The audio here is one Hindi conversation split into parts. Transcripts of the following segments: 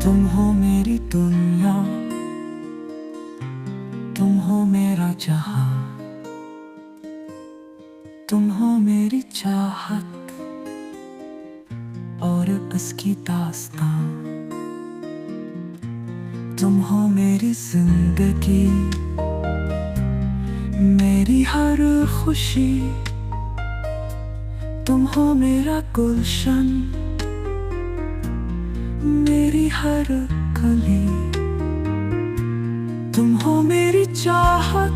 तुम हो मेरी दुनिया, तुम हो मेरा जहां, तुम हो मेरी चाहत और उसकी दास्तां। तुम हो मेरी जिंदगी, मेरी हर खुशी। तुम हो मेरा गुलशन, मेरी हर कली। तुम हो मेरी चाहत,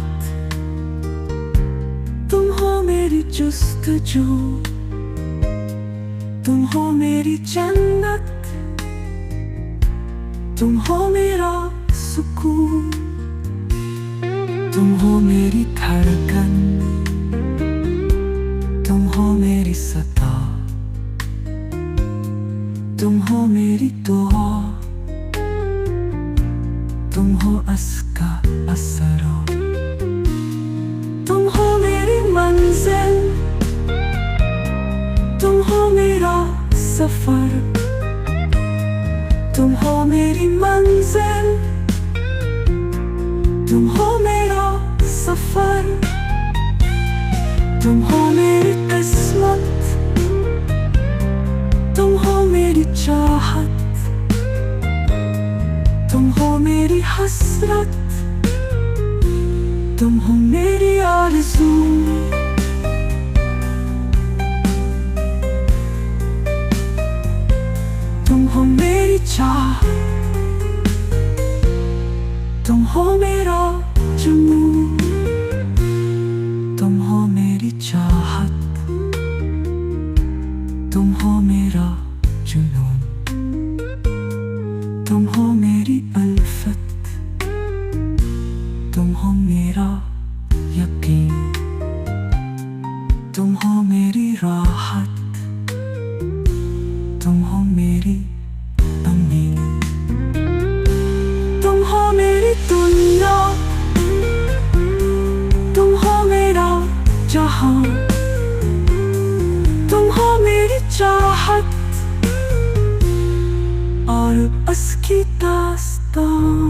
तुम हो मेरी जुस्तजू। तुम हो मेरी जन्नत, तुम हो मेरा सुकून। तुम हो मेरी धड़कन, तुम हो मेरी सता। तुम हो मेरी दुआ, तुम हो असका असरा। तुम हो मेरी मंजिल, तुम हो मेरा सफर। तुम हो मेरी मंजिल, तुम हो मेरा सफर। तुम हो मेरी किस्मत, तुम हो मेरी चाहत। तुम हो मेरी हसरत, तुम हो मेरी आरज़ू। तुम हो मेरी चाह, तुम हो मेरा जुनून। तुम हो मेरी चाहत, तुम हो मेरा जुनून। तुम हो मेरी अल्फत, तुम हो मेरा यकीन। तुम हो मेरी राहत, तुम हो मेरी अमीन। तुम हो मेरी दुनिया, तुम हो मेरा जहां। तुम हो मेरी चाहत और उसकी दास्तां।